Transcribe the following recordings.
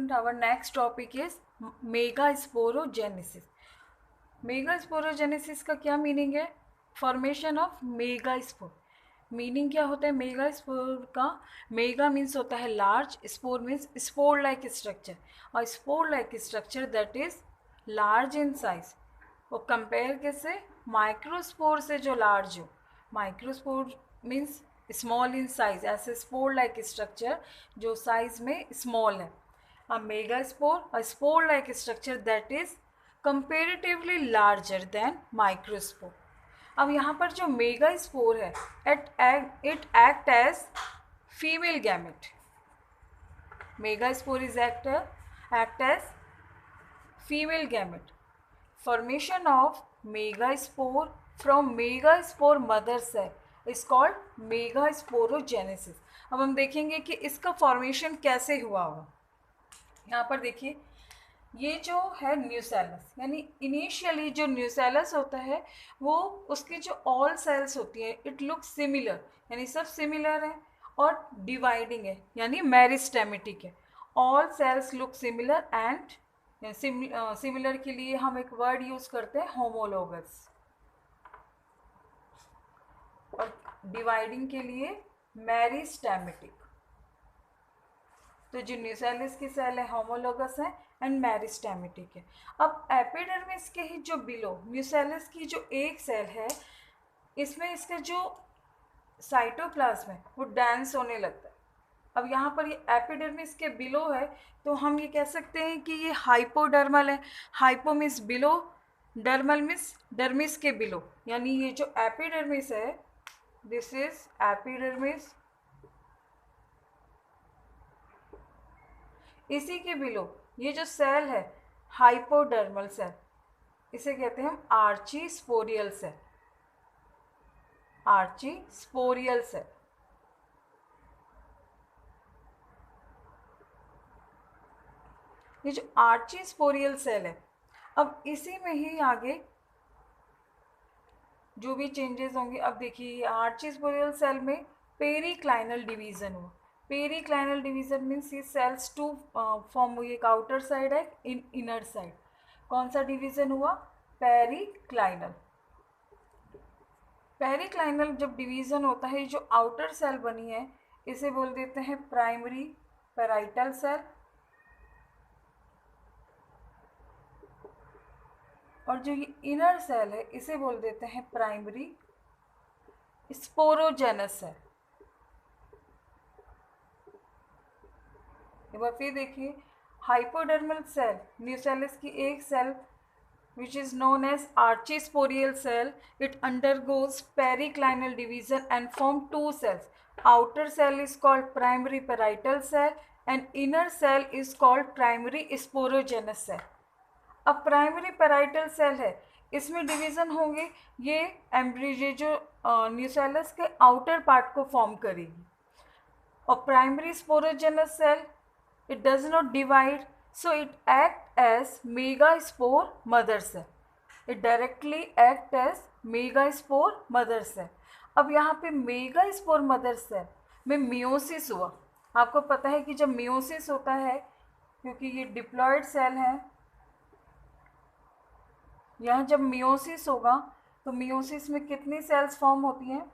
student, our next topic is megasporogenesis. Megasporogenesis का क्या meaning है? Formation of megaspore. मीनिंग क्या होता है मेगास्पोर का? मेगा मीन्स होता है large, spore means spore like structure, और spore like structure that is large in size. वो कंपेयर कैसे? माइक्रोस्पोर से जो लार्ज हो. Microspore means small in size, ऐसे स्पोर लाइक स्ट्रक्चर जो साइज में स्मॉल है. A megaspore a spore like structure that is comparatively larger than microspore. अब यहाँ पर जो मेगास्पोर है it act as female gamete. Megaspore is act as female gamete. Formation of megaspore from megaspore mother cell is called megasporogenesis. अब हम देखेंगे कि इसका फॉर्मेशन कैसे हुआ होगा. यहाँ पर देखिए, ये जो है न्यूसेलस, यानी इनिशियली जो न्यूसेलस होता है वो उसके जो ऑल सेल्स होती है इट लुक सिमिलर, यानी सब सिमिलर है, और डिवाइडिंग है यानी मेरिस्टेमेटिक है. All cells look similar and similar के लिए हम एक वर्ड यूज करते हैं होमोलोगस, और डिवाइडिंग के लिए मेरिस्टेमेटिक. तो जो न्यूसेलस की सेल है होमोलोगस है एंड मेरिस्टेमेटिक है. अब एपिडर्मिस के ही जो बिलो न्यूसेलस की जो एक सेल है इसमें इसका जो साइटोप्लाज्म है वो डांस होने लगता है. अब यहाँ पर ये एपिडर्मिस के बिलो है तो हम ये कह सकते हैं कि ये हाइपोडर्मल है. Hypo means below, dermal means dermis के बिलो, यानी ये जो एपिडर्मिस है दिस इज एपिडर्मिस. इसी के बिलो ये जो सेल है हाइपोडर्मल सेल, इसे कहते हैं हम आर्चीस्पोरियल सेल. आर्चीस्पोरियल सेल. ये जो आर्चीस्पोरियल सेल है, अब इसी में ही आगे जो भी चेंजेस होंगे. अब देखिए आर्चीस्पोरियल सेल में पेरिक्लाइनल डिवीजन हुआ. पेरिक्लाइनल डिवीजन मीन्स ये सेल्स टू फॉर्म हुई, एक आउटर साइड है इनर साइड. कौन सा डिवीजन हुआ? पेरिक्लाइनल. पेरिक्लाइनल जब डिवीजन होता है, जो आउटर सेल बनी है इसे बोल देते हैं प्राइमरी पेराइटल सेल, और जो ये इनर सेल है इसे बोल देते हैं प्राइमरी स्पोरोजेनस सेल. एक बार फिर देखिए, हाइपोडर्मल सेल न्यूसेलस की एक cell which is known as archisporial cell, it undergoes periclinal division and form two cells. Outer cell is called primary parietal cell and inner cell is called primary sporogenous cell. अब primary parietal cell है, इसमें division होंगे. ये embryo जो nucellus के outer part को form करेगी. और primary sporogenous cell it does not divide, so it act as megaspore mother cell. It directly act as megaspore mother cell. अब यहाँ पे megaspore mother cell में मियोसिस हुआ. आपको पता है कि जब मियोसिस होता है, क्योंकि ये डिप्लॉयड सेल है, यहाँ जब मियोसिस होगा तो मियोसिस में कितनी सेल्स फॉर्म होती हैं?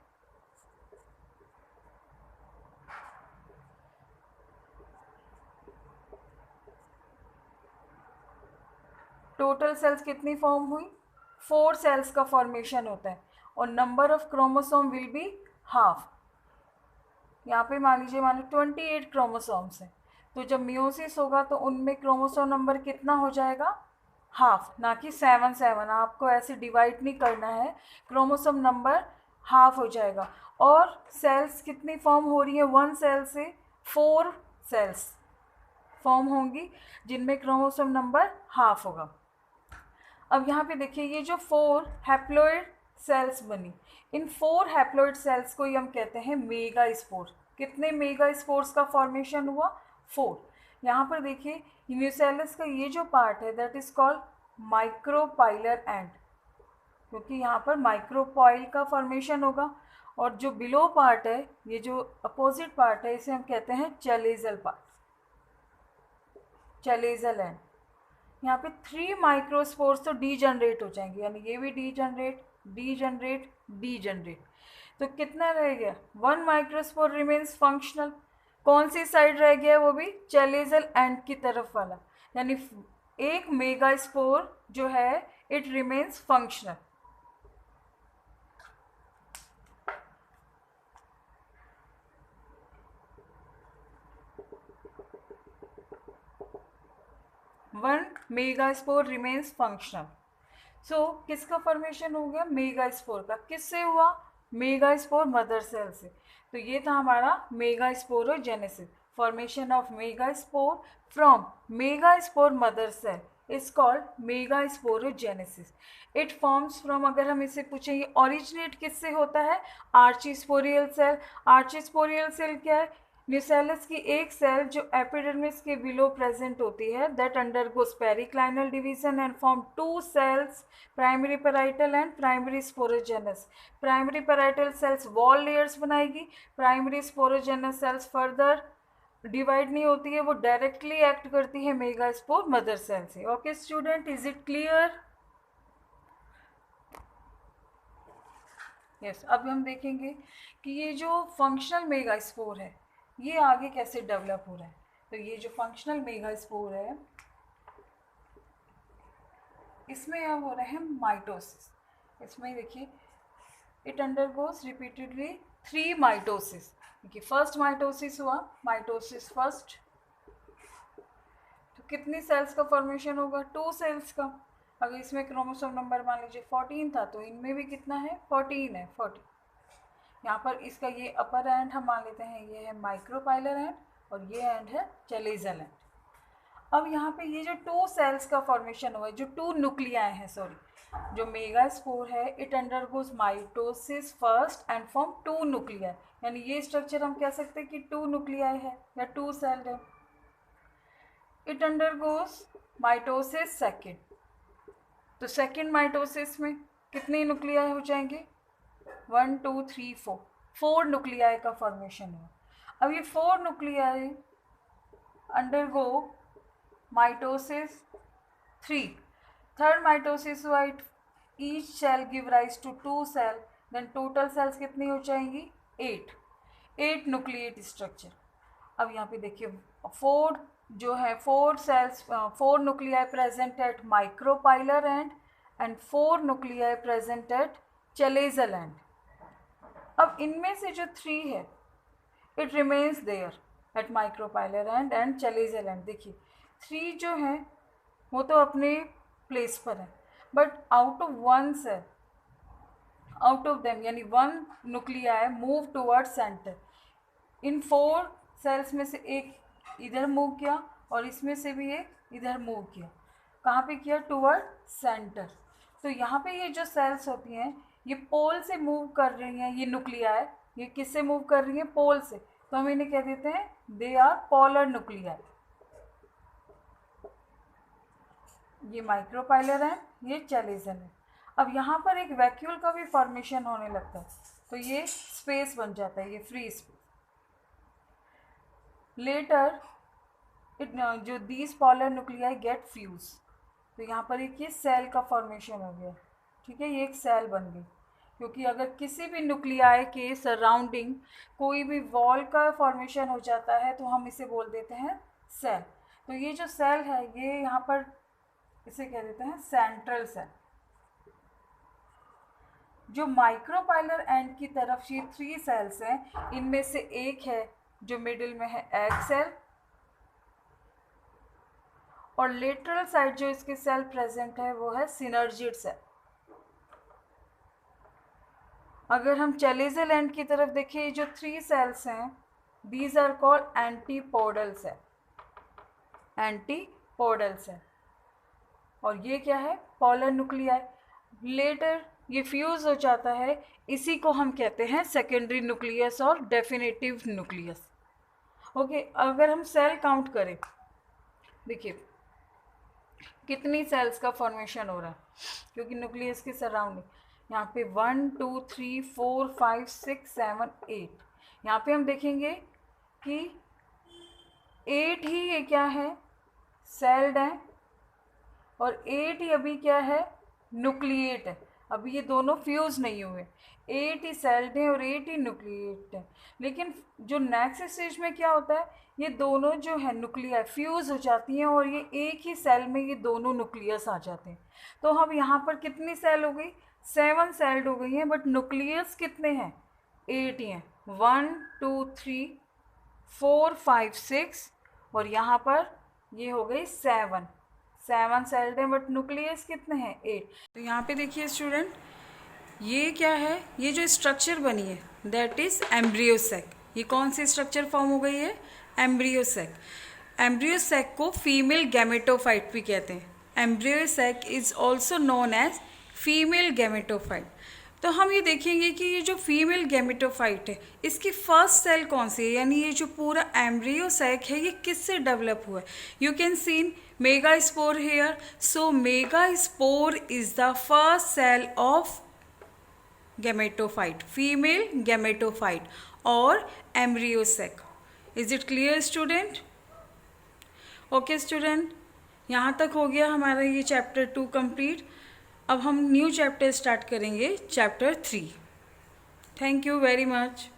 टोटल सेल्स कितनी फॉर्म हुई? 4 सेल्स का फॉर्मेशन होता है, और number of chromosome will be half. यहाँ पे मान लीजिए 28 क्रोमोसोम्स हैं, तो जब मियोसिस होगा तो उनमें क्रोमोसोम नंबर कितना हो जाएगा? हाफ, ना कि 7. आपको ऐसे डिवाइड नहीं करना है, क्रोमोसोम नंबर हाफ हो जाएगा. और सेल्स कितनी फॉर्म हो रही है? 1 सेल से 4 सेल्स फॉर्म होंगी जिनमें क्रोमोसोम नंबर हाफ होगा. अब यहाँ पे देखिए, ये जो 4 हैप्लॉइड सेल्स बनी, इन 4 हैप्लॉइड सेल्स को ही हम कहते हैं मेगास्पोर. कितने मेगास्पोर्स का फॉर्मेशन हुआ? 4. यहाँ पर देखिए न्यूसेलस का ये जो पार्ट है that is called micropylar and, क्योंकि यहाँ पर माइक्रोपाइल का फॉर्मेशन होगा. और जो बिलो पार्ट है, ये जो अपोजिट पार्ट है, इसे हम कहते हैं चेलेजल पार्ट. चलेजल एंड। यहाँ पे 3 माइक्रोस्पोर्स तो डी जनरेट हो जाएंगे, यानी ये भी D generate, D generate, D generate. तो कितना रह गया? 1 माइक्रोस्पोर रिमेन्स फंक्शनल। कौन सी साइड रह गया? वो भी चलेजल एंड की तरफ वाला, यानी एक मेगास्पोर जो है it remains functional. One megaspore remains functional. So किसका फॉर्मेशन हो गया? मेगास्पोर का। किससे हुआ? मेगास्पोर मदर सेल से। तो ये था हमारा megasporogenesis, formation of megaspore from megaspore mother cell is called megasporogenesis. It forms from, अगर हम इसे पूछें ये ओरिजिनेट किससे होता है? आर्चीस्पोरियल सेल। आर्चीस्पोरियल सेल क्या है? न्यूसेलस की एक सेल जो एपिडर्मिस के बिलो प्रेजेंट होती है, that undergoes periclinal division and form 2 cells, primary parietal and primary sporogenous. Primary parietal cells wall layers बनाएगी, primary sporogenous cells further divide नहीं होती है, वो डायरेक्टली एक्ट करती है मेगास्पोर मदर सेल से। Okay student, is it clear? Yes, अब हम देखेंगे कि ये जो फंक्शनल मेगास्पोर है ये आगे कैसे डेवलप हो रहा है। तो ये जो फंक्शनल मेगास्पोर है इसमें अब हो रहे हैं माइटोसिस। इसमें देखिए इट अंडरगोस रिपीटेडली 3 माइटोसिस। देखिए फर्स्ट माइटोसिस हुआ, माइटोसिस फर्स्ट, तो कितनी सेल्स का फॉर्मेशन होगा? 2 सेल्स का। अगर इसमें क्रोमोसोम नंबर मान लीजिए 14 था तो इनमें भी कितना है? 14 है, 14। यहाँ पर इसका ये अपर एंड हम मान लेते हैं, ये है माइक्रोपाइलर एंड और ये एंड है चलेजल एंड। अब यहाँ पे ये जो 2 सेल्स का फॉर्मेशन हुआ है, जो 2 न्यूक्लियाई हैं, सॉरी, जो मेगास्पोर है it undergoes mitosis first and form 2 nuclei, यानी ये स्ट्रक्चर हम कह सकते हैं कि 2 न्यूक्लियाई है या 2 सेल है। इट अंडरगोज माइटोसिस सेकेंड, तो सेकेंड माइटोसिस में कितने न्यूक्लियाई हो जाएंगे? 1 2 3 4, 4 न्यूक्लियाई का फॉर्मेशन हुआ। अब ये 4 nuclei undergo mitosis 3, third mitosis हुआ, it each cell give rise to 2 cell, then total cells कितनी हो जाएंगी? 8 न्यूक्लिएट स्ट्रक्चर। अब यहाँ पे देखिए 4 जो है 4 cells, 4 nuclei present at micropylar end 4 nuclei present at chalazal end. अब इनमें से जो 3 है it remains there at micropylar end chalazal end. देखिए 3 जो है वो तो अपने प्लेस पर है, but out of 1 cell, out of them यानी 1 न्यूक्लियाई मूव टुवर्ड सेंटर। इन 4 सेल्स में से एक इधर मूव किया और इसमें से भी एक इधर मूव किया। कहाँ पे किया? Toward centre. तो यहाँ पे ये जो सेल्स होती हैं ये पोल से मूव कर रही हैं, ये न्यूक्लियाई ये किससे मूव कर रही हैं? पोल से। तो हम इन्हें कह देते हैं दे आर पोलर न्यूक्लियाई। ये माइक्रोपाइलर है, ये चलेजल है। अब यहाँ पर एक वैक्यूल का भी फॉर्मेशन होने लगता है, तो ये स्पेस बन जाता है, ये फ्री स्पेस। लेटर इट जो these polar nuclei get fuse, तो यहाँ पर एक ये सेल का फॉर्मेशन हो गया, ठीक है, ये एक सेल बन गई। क्योंकि अगर किसी भी न्यूक्लियाई के सराउंडिंग कोई भी वॉल का फॉर्मेशन हो जाता है तो हम इसे बोल देते हैं सेल। तो ये जो सेल है ये यहाँ पर इसे कह देते हैं सेंट्रल सेल। जो माइक्रोपाइलर एंड की तरफ ये 3 सेल्स हैं, इनमें से एक है जो मिडिल में है एग सेल, और लेटरल साइड जो इसके सेल प्रेजेंट है वो है सिनर्जिड सेल। अगर हम चलेजल एंड की तरफ देखिए, जो 3 सेल्स हैं these are called antipodal cell, antipodal cell. और ये क्या है? Polar nuclei. लेटर ये फ्यूज हो जाता है, इसी को हम कहते हैं सेकेंडरी न्यूक्लियस और डेफिनेटिव न्यूक्लियस। ओके, अगर हम सेल काउंट करें, देखिए कितनी सेल्स का फॉर्मेशन हो रहा है, क्योंकि न्यूक्लियस के सराउंडिंग यहाँ पे 1 2 3 4 5 6 7 8, यहाँ पे हम देखेंगे कि 8 ही ये क्या है? सेल्ड हैं और 8 ही अभी क्या है, न्यूक्लिएट है। अभी ये दोनों फ्यूज़ नहीं हुए। 8 ही सेल्ड हैं और 8 ही न्यूक्लिएट है। लेकिन जो नेक्स्ट स्टेज में क्या होता है, ये दोनों जो है न्यूक्लिया फ्यूज़ हो जाती हैं और ये एक ही सेल में ये दोनों न्यूक्लियस आ जाते हैं। तो हम यहाँ पर कितनी सेल हो गई, 7 सेल्ड हो गई हैं, बट न्यूक्लियस कितने हैं, 8 ही हैं। 1 2 3 4 5 6 और यहाँ पर ये हो गई 7 सेल्ड हैं, बट न्यूक्लियस कितने हैं, 8। तो यहाँ पे देखिए स्टूडेंट, ये क्या है, ये जो स्ट्रक्चर बनी है दैट इज़ एम्ब्रियोसेक। ये कौन सी स्ट्रक्चर फॉर्म हो गई है, एम्ब्रियोसेक। एम्ब्रियोसेक को फीमेल गैमेटोफाइट भी कहते हैं। Embryo sac is also known as female gametophyte. तो हम ये देखेंगे कि ये जो फीमेल गैमेटोफाइट है, इसकी फर्स्ट सेल कौन सी है, यानी ये जो पूरा एम्ब्रियोसेक है ये किससे डेवलप हुआ है। You can seen megaspore here. So megaspore is the first cell of gametophyte, female gametophyte और embryo sac. Is it clear student? Okay student, यहाँ तक हो गया हमारा ये चैप्टर 2 कंप्लीट। अब हम न्यू चैप्टर स्टार्ट करेंगे, chapter 3। Thank you very much.